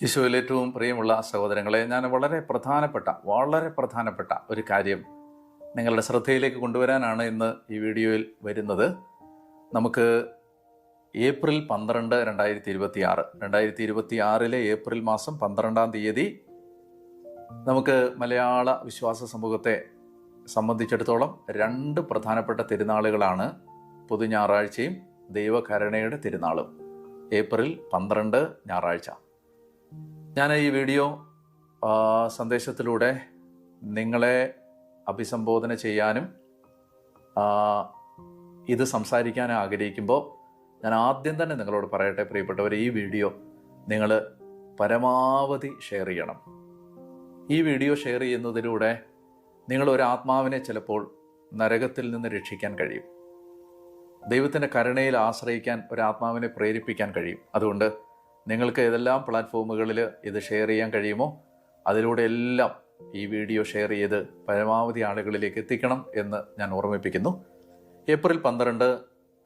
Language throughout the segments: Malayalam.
ഈശോയിൽ ഏറ്റവും പ്രിയമുള്ള സഹോദരങ്ങളെ, ഞാൻ വളരെ പ്രധാനപ്പെട്ട ഒരു കാര്യം നിങ്ങളുടെ ശ്രദ്ധയിലേക്ക് കൊണ്ടുവരാനാണ് ഇന്ന് ഈ വീഡിയോയിൽ വരുന്നത്. നമുക്ക് ഏപ്രിൽ 12, 2026 ഏപ്രിൽ മാസം 12-ാം തീയതി നമുക്ക് മലയാള വിശ്വാസ സമൂഹത്തെ സംബന്ധിച്ചിടത്തോളം രണ്ട് പ്രധാനപ്പെട്ട തിരുനാളുകളാണ് പൊതുഞായറാഴ്ചയും ദൈവകരുണയുടെ തിരുനാളും. ഏപ്രിൽ 12 ഞായറാഴ്ച. ഞാൻ ഈ വീഡിയോ സന്ദേശത്തിലൂടെ നിങ്ങളെ അഭിസംബോധന ചെയ്യാനും ഇത് സംസാരിക്കാനും ആഗ്രഹിക്കുമ്പോൾ ഞാൻ ആദ്യം തന്നെ നിങ്ങളോട് പറയട്ടെ, പ്രിയപ്പെട്ടവർ, ഈ വീഡിയോ നിങ്ങൾ പരമാവധി ഷെയർ ചെയ്യണം. ഈ വീഡിയോ ഷെയർ ചെയ്യുന്നതിലൂടെ നിങ്ങളൊരു ആത്മാവിനെ ചിലപ്പോൾ നരകത്തിൽ നിന്ന് രക്ഷിക്കാൻ കഴിയും. ദൈവത്തിൻ്റെ കരുണയിൽ ആശ്രയിക്കാൻ ഒരു ആത്മാവിനെ പ്രേരിപ്പിക്കാൻ കഴിയും. അതുകൊണ്ട് നിങ്ങൾക്ക് ഏതെല്ലാം പ്ലാറ്റ്ഫോമുകളിൽ ഇത് ഷെയർ ചെയ്യാൻ കഴിയുമോ അതിലൂടെ എല്ലാം ഈ വീഡിയോ ഷെയർ ചെയ്ത് പരമാവധി ആളുകളിലേക്ക് എത്തിക്കണം എന്ന് ഞാൻ ഓർമ്മിപ്പിക്കുന്നു. ഏപ്രിൽ 12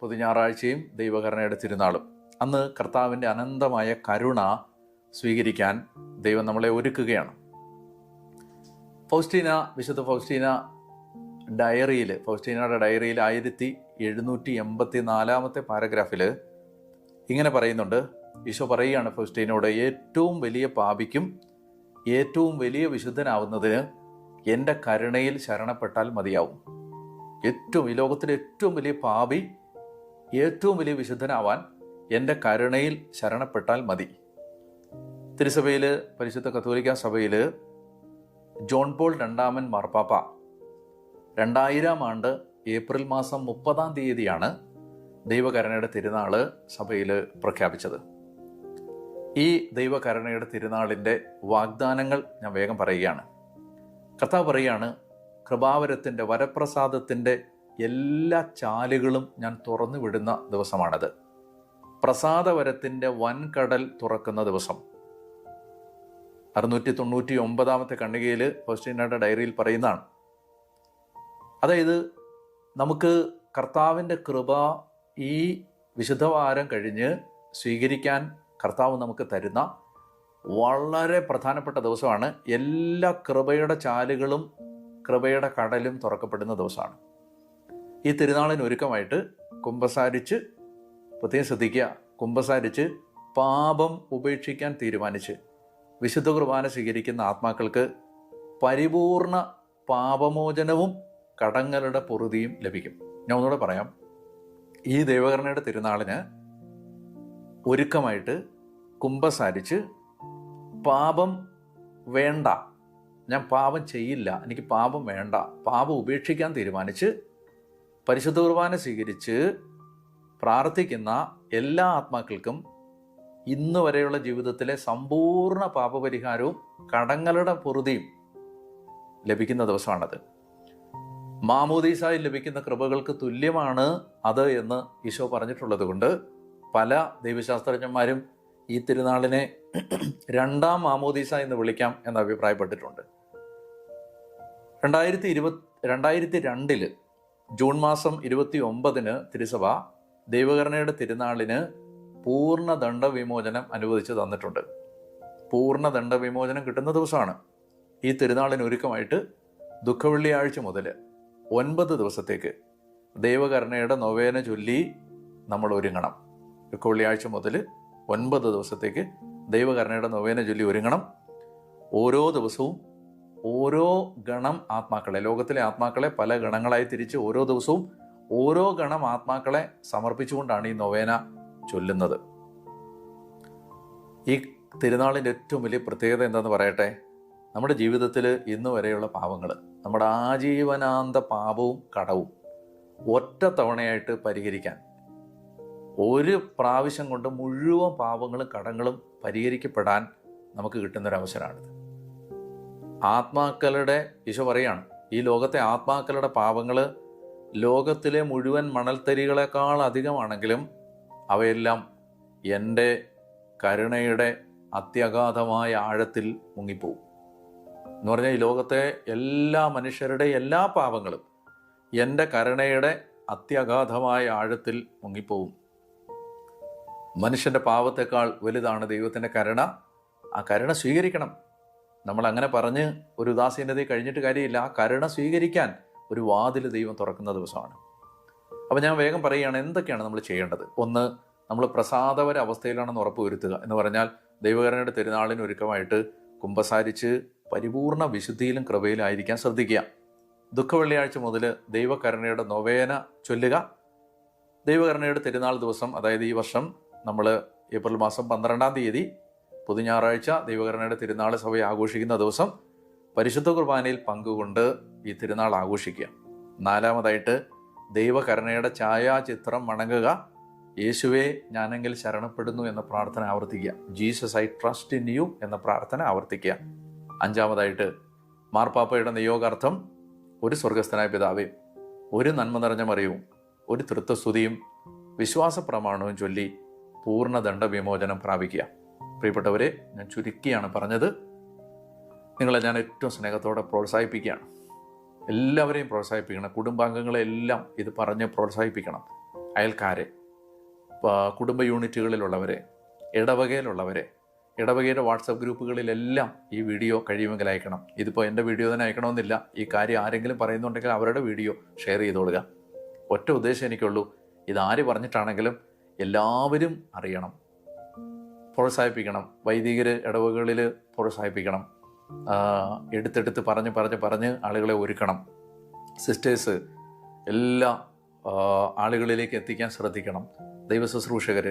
പൊതുഞായറാഴ്ചയും ദൈവകരുണയുടെ തിരുനാളും. അന്ന് കർത്താവിൻ്റെ അനന്തമായ കരുണ സ്വീകരിക്കാൻ ദൈവം നമ്മളെ ഒരുക്കുകയാണ്. വിശുദ്ധ ഫൗസ്റ്റീനയുടെ ഡയറിയിൽ 1784 പാരഗ്രാഫിൽ ഇങ്ങനെ പറയുന്നുണ്ട്. ഈശോ പറയുകയാണ് ഫൗസ്റ്റീനോട്, ഏറ്റവും വലിയ പാപിക്കും ഏറ്റവും വലിയ വിശുദ്ധനാവുന്നതിന് എൻ്റെ കരുണയിൽ ശരണപ്പെട്ടാൽ മതിയാവും. ഈ ലോകത്തിലെ ഏറ്റവും വലിയ പാപി ഏറ്റവും വലിയ വിശുദ്ധനാവാൻ എൻ്റെ കരുണയിൽ ശരണപ്പെട്ടാൽ മതി. തിരുസഭയിൽ, പരിശുദ്ധ കത്തോലിക്ക സഭയിൽ ജോൺ പോൾ 2 മാർപ്പാപ്പ 2000 ആണ്ട് ഏപ്രിൽ മാസം 30-ാം തീയതിയാണ് ദൈവകരുണയുടെ തിരുനാള് സഭയിൽ പ്രഖ്യാപിച്ചത്. ഈ ദൈവകരുണയുടെ തിരുനാളിൻ്റെ വാഗ്ദാനങ്ങൾ ഞാൻ വേഗം പറയുകയാണ്. കർത്താവ് പറയുകയാണ്, കൃപാവരത്തിൻ്റെ, വരപ്രസാദത്തിൻ്റെ എല്ലാ ചാലുകളും ഞാൻ തുറന്നു വിടുന്ന ദിവസമാണത്. പ്രസാദവരത്തിൻ്റെ വൻകടൽ തുറക്കുന്ന ദിവസം. 699-ാമത്തെ ഖണ്ഡികയിൽ ഫൗസ്റ്റീനയുടെ ഡയറിയിൽ പറയുന്നതാണ്. അതായത് നമുക്ക് കർത്താവിൻ്റെ കൃപ ഈ വിശുദ്ധവാരം കഴിഞ്ഞ് സ്വീകരിക്കാൻ കർത്താവ് നമുക്ക് തരുന്ന വളരെ പ്രധാനപ്പെട്ട ദിവസമാണ്. എല്ലാ കൃപയുടെ ചാലുകളും കൃപയുടെ കടലും തുറക്കപ്പെടുന്ന ദിവസമാണ്. ഈ തിരുനാളിന് ഒരുക്കമായിട്ട് കുമ്പസാരിച്ച്, പ്രത്യേകം ശ്രദ്ധിക്കുക, കുമ്പസാരിച്ച് പാപം ഉപേക്ഷിക്കാൻ തീരുമാനിച്ച് വിശുദ്ധ കുർബാന സ്വീകരിക്കുന്ന ആത്മാക്കൾക്ക് പരിപൂർണ പാപമോചനവും കടങ്ങളുടെ പൊറുതിയും ലഭിക്കും. ഞാൻ ഒന്നുകൂടെ പറയാം. ഈ ദൈവകരുണയുടെ തിരുനാളിന് ഒരുക്കമായിട്ട് കുമ്പസാരിച്ച് പാപം വേണ്ട, ഞാൻ പാപം ചെയ്യില്ല, എനിക്ക് പാപം വേണ്ട, പാപം ഉപേക്ഷിക്കാൻ തീരുമാനിച്ച് പരിശുദ്ധ കുർബാന സ്വീകരിച്ച് പ്രാർത്ഥിക്കുന്ന എല്ലാ ആത്മാക്കൾക്കും ഇന്ന് വരെയുള്ള ജീവിതത്തിലെ സമ്പൂർണ്ണ പാപപരിഹാരവും കടങ്ങളുടെ പൊറുതിയും ലഭിക്കുന്ന ദിവസമാണത്. മാമോദീസായിൽ ലഭിക്കുന്ന കൃപകൾക്ക് തുല്യമാണ് അത് എന്ന് ഈശോ പറഞ്ഞിട്ടുള്ളത് കൊണ്ട് പല ദൈവശാസ്ത്രജ്ഞന്മാരും ഈ തിരുനാളിനെ 2-ാം മാമോദീസ എന്ന് വിളിക്കാം എന്ന് അഭിപ്രായപ്പെട്ടിട്ടുണ്ട്. 2002 ജൂൺ മാസം 29 തിരുസഭ ദൈവകരുണയുടെ തിരുനാളിന് പൂർണ്ണ ദണ്ഡവിമോചനം അനുവദിച്ച് തന്നിട്ടുണ്ട്. പൂർണ്ണ ദണ്ഡവിമോചനം കിട്ടുന്ന ദിവസമാണ്. ഈ തിരുനാളിന് ഒരുക്കമായിട്ട് ദുഃഖവെള്ളിയാഴ്ച മുതൽ 9 ദിവസത്തേക്ക് ദൈവകരുണയുടെ നൊവേന ചൊല്ലി നമ്മൾ ഒരുങ്ങണം. ദുഃഖവെള്ളിയാഴ്ച മുതൽ 9 ദിവസത്തേക്ക് ദൈവകരുണയുടെ നൊവേന ചൊല്ലി ഒരുങ്ങണം. ഓരോ ദിവസവും ഓരോ ഗണം ആത്മാക്കളെ, ലോകത്തിലെ ആത്മാക്കളെ പല ഗണങ്ങളായി തിരിച്ച് ഓരോ ദിവസവും ഓരോ ഗണം ആത്മാക്കളെ സമർപ്പിച്ചുകൊണ്ടാണ് ഈ നൊവേന ചൊല്ലുന്നത്. ഈ തിരുനാളിൻ്റെ ഏറ്റവും വലിയ പ്രത്യേകത എന്താണെന്ന് പറയട്ടെ. നമ്മുടെ ജീവിതത്തിൽ ഇന്ന് വരെയുള്ള പാപങ്ങൾ, നമ്മുടെ ആജീവനാന്ത പാപവും കടവും ഒറ്റ തവണയായിട്ട് പരിഹരിക്കാൻ, ഒരു പ്രാവശ്യം കൊണ്ട് മുഴുവൻ പാപങ്ങളും കടങ്ങളും പരിഹരിക്കപ്പെടാൻ നമുക്ക് കിട്ടുന്നൊരവസരമാണിത്. ആത്മാക്കളുടെ, ഈശോ പറയാണ്, ഈ ലോകത്തെ ആത്മാക്കളുടെ പാപങ്ങൾ ലോകത്തിലെ മുഴുവൻ മണൽത്തരികളെക്കാൾ അധികമാണെങ്കിലും അവയെല്ലാം എൻ്റെ കരുണയുടെ അത്യഗാധമായ ആഴത്തിൽ മുങ്ങിപ്പോവും എന്ന് പറഞ്ഞാൽ, ഈ ലോകത്തെ എല്ലാ മനുഷ്യരുടെ എല്ലാ പാപങ്ങളും എൻ്റെ കരുണയുടെ അത്യഗാധമായ ആഴത്തിൽ മുങ്ങിപ്പോവും. മനുഷ്യൻ്റെ പാപത്തെക്കാൾ വലുതാണ് ദൈവത്തിൻ്റെ കരുണ. ആ കരുണ സ്വീകരിക്കണം. നമ്മൾ അങ്ങനെ പറഞ്ഞ് ഒരു ഉദാസീനതയെ കഴിഞ്ഞിട്ട് കാര്യമില്ല. ആ കരുണ സ്വീകരിക്കാൻ ഒരു വാതിൽ ദൈവം തുറക്കുന്ന ദിവസമാണ്. അപ്പോൾ ഞാൻ വേഗം പറയുകയാണ് എന്തൊക്കെയാണ് നമ്മൾ ചെയ്യേണ്ടത്. ഒന്ന്, നമ്മൾ പ്രസാദപര അവസ്ഥയിലാണെന്ന് ഉറപ്പ് വരുത്തുക. എന്ന് പറഞ്ഞാൽ ദൈവകരുണയുടെ തിരുനാളിന് ഒരുക്കമായിട്ട് കുമ്പസാരിച്ച് പരിപൂർണ വിശുദ്ധിയിലും കൃപയിലായിരിക്കാൻ ശ്രദ്ധിക്കുക. ദുഃഖവെള്ളിയാഴ്ച മുതൽ ദൈവകരുണയുടെ നൊവേന ചൊല്ലുക. ദൈവകരുണയുടെ തിരുനാൾ ദിവസം, അതായത് ഈ വർഷം നമ്മൾ ഏപ്രിൽ മാസം 12-ാം തീയതി പൊതുഞായറാഴ്ച ദൈവകരുണയുടെ തിരുനാൾ സഭ ആഘോഷിക്കുന്ന ദിവസം പരിശുദ്ധ കുർബാനയിൽ പങ്കുകൊണ്ട് ഈ തിരുനാൾ ആഘോഷിക്കുക. നാലാമതായിട്ട് ദൈവകരുണയുടെ ഛായാചിത്രം വണങ്ങുക. യേശുവേ ഞാനെങ്കിൽ ശരണപ്പെടുന്നു എന്ന പ്രാർത്ഥന ആവർത്തിക്കുക. Jesus I trust in you എന്ന പ്രാർത്ഥന ആവർത്തിക്കുക. അഞ്ചാമതായിട്ട് മാർപ്പാപ്പയുടെ നിയോഗാർത്ഥം ഒരു സ്വർഗസ്ഥനായ പിതാവേ, ഒരു നന്മ നിറഞ്ഞ മറിയവും, ഒരു തൃത്വസ്തുതിയും വിശ്വാസ പ്രമാണവും ചൊല്ലി പൂർണ്ണ ദണ്ഡവിമോചനം പ്രാപിക്കുക. പ്രിയപ്പെട്ടവരെ, ഞാൻ ചുരുക്കിയാണ് പറഞ്ഞത്. നിങ്ങളെ ഞാൻ ഏറ്റവും സ്നേഹത്തോടെ പ്രോത്സാഹിപ്പിക്കുകയാണ്. എല്ലാവരെയും പ്രോത്സാഹിപ്പിക്കണം. കുടുംബാംഗങ്ങളെല്ലാം ഇത് പറഞ്ഞ് പ്രോത്സാഹിപ്പിക്കണം. അയൽക്കാരെ, കുടുംബ യൂണിറ്റുകളിലുള്ളവരെ, ഇടവകയിലുള്ളവരെ, ഇടവകയുടെ വാട്സപ്പ് ഗ്രൂപ്പുകളിലെല്ലാം ഈ വീഡിയോ കഴിയുമെങ്കിൽ അയക്കണം. ഇതിപ്പോൾ എൻ്റെ വീഡിയോ തന്നെ അയക്കണമെന്നില്ല. ഈ കാര്യം ആരെങ്കിലും പറയുന്നുണ്ടെങ്കിൽ അവരുടെ വീഡിയോ ഷെയർ ചെയ്തോളുക. ഒറ്റ ഉദ്ദേശം എനിക്കുള്ളൂ, ഇതാര് പറഞ്ഞിട്ടാണെങ്കിലും എല്ലാവരും അറിയണം. പ്രോത്സാഹിപ്പിക്കണം. വൈദികർ ഇടവകകളിൽ പ്രോത്സാഹിപ്പിക്കണം. എടുത്തെടുത്ത് പറഞ്ഞ് ആളുകളെ ഒരുക്കണം. സിസ്റ്റേഴ്സ് എല്ലാ ആളുകളിലേക്ക് എത്തിക്കാൻ ശ്രദ്ധിക്കണം. ദൈവ ശുശ്രൂഷകർ,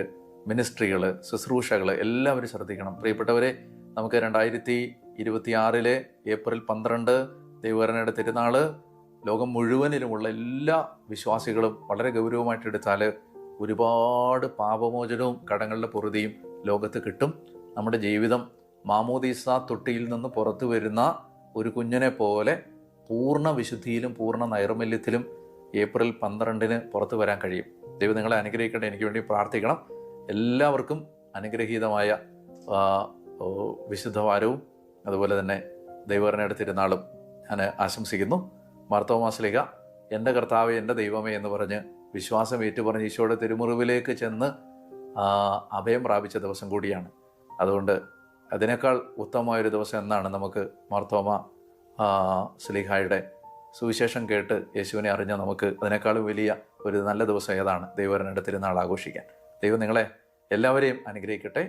മിനിസ്ട്രികൾ, ശുശ്രൂഷകൾ എല്ലാവരും ശ്രദ്ധിക്കണം. പ്രിയപ്പെട്ടവരെ, നമുക്ക് 2026 ഏപ്രിൽ 12 ദൈവകരുണയുടെ തിരുനാൾ ലോകം മുഴുവനിലുമുള്ള എല്ലാ വിശ്വാസികളും വളരെ ഗൗരവമായിട്ട് എടുത്താൽ ഒരുപാട് പാപമോചനവും കടങ്ങളുടെ പൊറുതിയും ലോകത്ത് കിട്ടും. നമ്മുടെ ജീവിതം മാമോദീസ തൊട്ടിയിൽ നിന്ന് പുറത്തു വരുന്ന ഒരു കുഞ്ഞിനെ പോലെ പൂർണ്ണ വിശുദ്ധിയിലും പൂർണ്ണ നൈർമല്യത്തിലും ഏപ്രിൽ 12 പുറത്തു വരാൻ കഴിയും. ദൈവം നിങ്ങളെ അനുഗ്രഹിക്കട്ടെ. എനിക്ക് വേണ്ടി പ്രാർത്ഥിക്കണം. എല്ലാവർക്കും അനുഗ്രഹീതമായ വിശുദ്ധവാരവും അതുപോലെ തന്നെ ദൈവകരുണയുടെ തിരുനാളും ഞാൻ ആശംസിക്കുന്നു. മാർത്തോമാ ശ്ലീഹ എൻ്റെ കർത്താവേ, എൻ്റെ ദൈവമേ എന്ന് പറഞ്ഞ് വിശ്വാസം ഏറ്റുപറഞ്ഞ് ഈശോയുടെ തിരുമുറിവിലേക്ക് ചെന്ന് അഭയം പ്രാപിച്ച ദിവസം കൂടിയാണ്. അതുകൊണ്ട് അതിനേക്കാൾ ഉത്തമമായൊരു ദിവസം എന്നാണ് നമുക്ക് മാർത്തോമാ ശ്ലീഹായുടെ സുവിശേഷം കേട്ട് യേശുവിനെ അറിഞ്ഞ നമുക്ക് അതിനേക്കാളും വലിയ ഒരു നല്ല ദിവസം ഏതാണ്? ദൈവകരുണയുടെ തിരുനാൾ ആഘോഷിക്കാൻ. ദൈവം നിങ്ങളെ എല്ലാവരെയും അനുഗ്രഹിക്കട്ടെ.